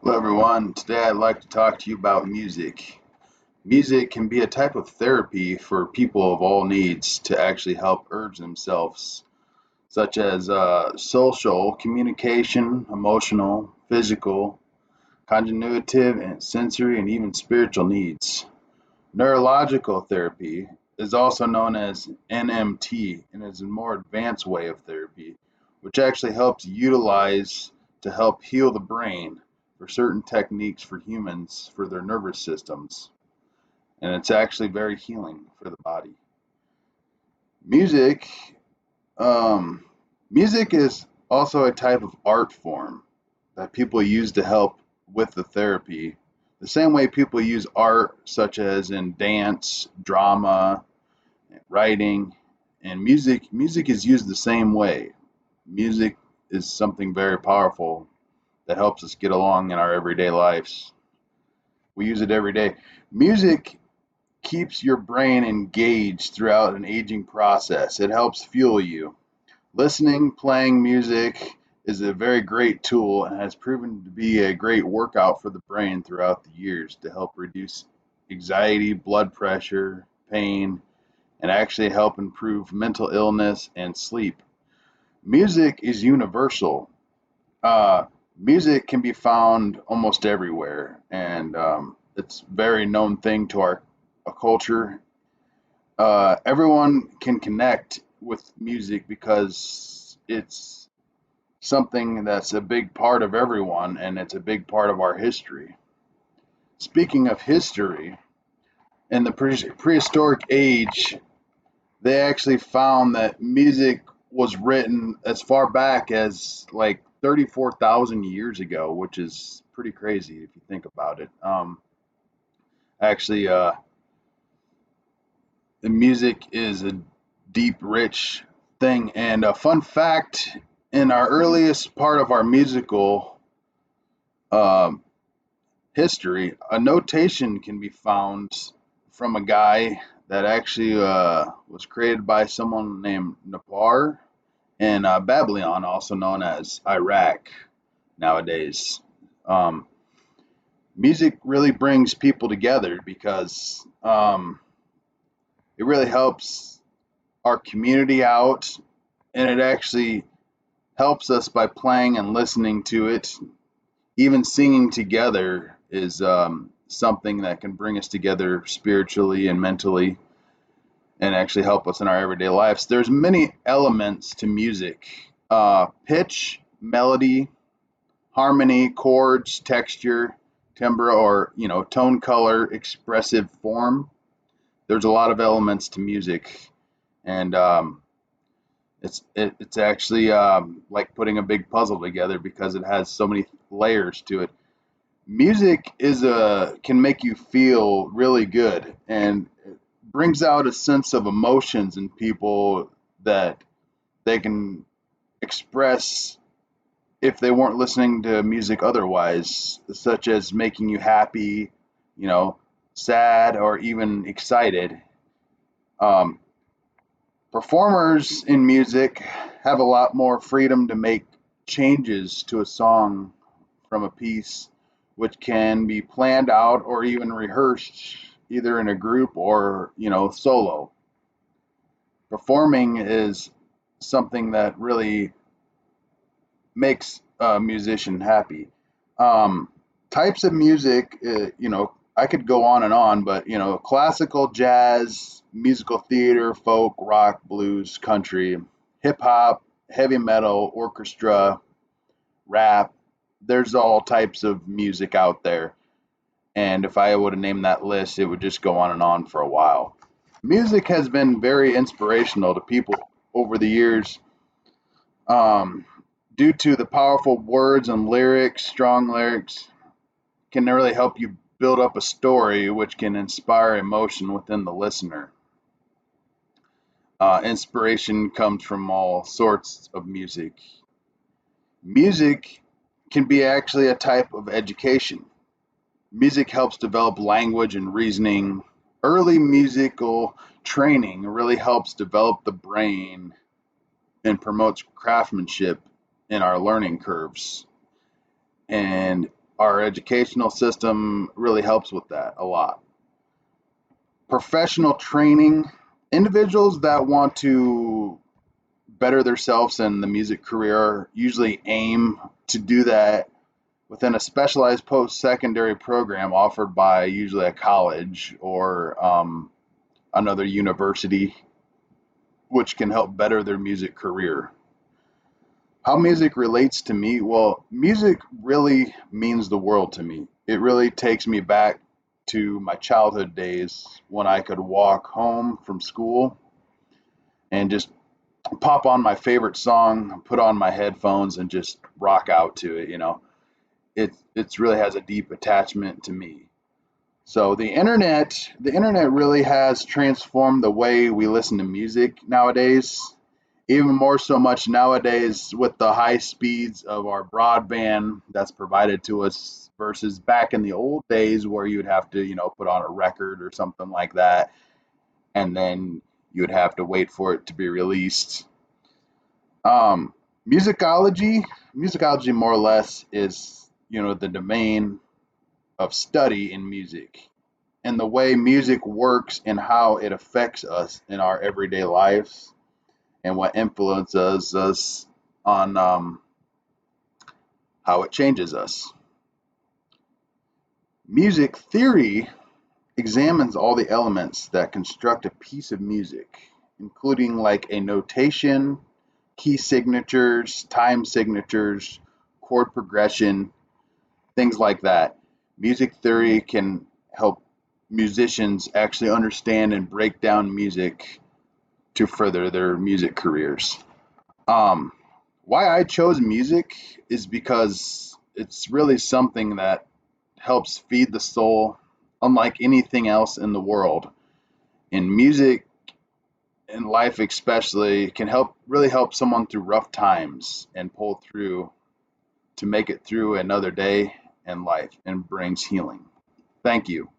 Hello, everyone. Today I'd like to talk to you about music. Music can be a type of therapy for people of all needs to actually help urge themselves, such as social, communication, emotional, physical, cognitive, and sensory, and even spiritual needs. Neurological therapy is also known as NMT and is a more advanced way of therapy, which actually helps utilize to help heal the brain for certain techniques for humans for their nervous systems. And it's actually very healing for the body. Music, um, music is also a type of art form that people use to help with the therapy. The same way people use art, such as in dance, drama, writing, and music. Music is used the same way. Music is something very powerful that helps us get along in our everyday lives. We use it every day. Music keeps your brain engaged throughout an aging process. It helps fuel you. Listening, playing music is a very great tool and has proven to be a great workout for the brain throughout the years to help reduce anxiety, blood pressure, pain, and actually help improve mental illness and sleep. Music is universal. Uh, Music can be found almost everywhere, and it's a very known thing to our culture. Everyone can connect with music because it's something that's a big part of everyone, and it's a big part of our history. Speaking of history, in the prehistoric age, they actually found that music was written as far back as like 34,000 years ago, which is pretty crazy if you think about it. Actually, the music is a deep, rich thing. And a fun fact, in our earliest part of our musical um, history, a notation can be found from a guy that actually was created by someone named Napar in Babylon, also known as Iraq nowadays. Um, Music really brings people together because it really helps our community out, and it actually helps us by playing and listening to it. Even singing together is something that can bring us together spiritually and mentally and actually help us in our everyday lives. There's many elements to music: pitch, melody, harmony, chords, texture, timbre, or tone, color, expressive form. There's a lot of elements to music, and it's actually like putting a big puzzle together because it has so many layers to it. Music is a can make you feel really good and it brings out a sense of emotions in people that they can express if they weren't listening to music otherwise, such as making you happy, you know, sad, or even excited. Um, Performers in music have a lot more freedom to make changes to a song from a piece, which can be planned out or even rehearsed either in a group or, solo. Performing is something that really makes a musician happy. Um, Types of music, I could go on, but classical, jazz, musical theater, folk, rock, blues, country, hip hop, heavy metal, orchestra, rap. There's all types of music out there, and if I would have named that list, it would just go on for a while. Music has been very inspirational to people over the years, um, due to the powerful words and lyrics. Strong lyrics can really help you build up a story which can inspire emotion within the listener. Inspiration comes from all sorts of music. Music can be actually a type of education. Music helps develop language and reasoning. Early musical training really helps develop the brain and promotes craftsmanship in our learning curves. And our educational system really helps with that a lot. Professional training, individuals that want to better themselves in the music career usually aim to do that within a specialized post-secondary program offered by usually a college or another university, which can help better their music career. How music relates to me? Well, music really means the world to me. It really takes me back to my childhood days when I could walk home from school and just pop on my favorite song, put on my headphones, and just rock out to it. It's really has a deep attachment to me. So the internet really has transformed the way we listen to music nowadays. Even more so much nowadays with the high speeds of our broadband that's provided to us versus back in the old days where you'd have to, put on a record or something like that, and then you would have to wait for it to be released. Um, musicology more or less is, the domain of study in music and the way music works and how it affects us in our everyday lives and what influences us on how it changes us. Music theory examines all the elements that construct a piece of music, including like a notation, key signatures, time signatures, chord progression, things like that. Music theory can help musicians actually understand and break down music to further their music careers. Um, why I chose music is because it's really something that helps feed the soul, unlike anything else in the world. And music in life, especially, can help someone through rough times and pull through to make it through another day in life and brings healing. Thank you.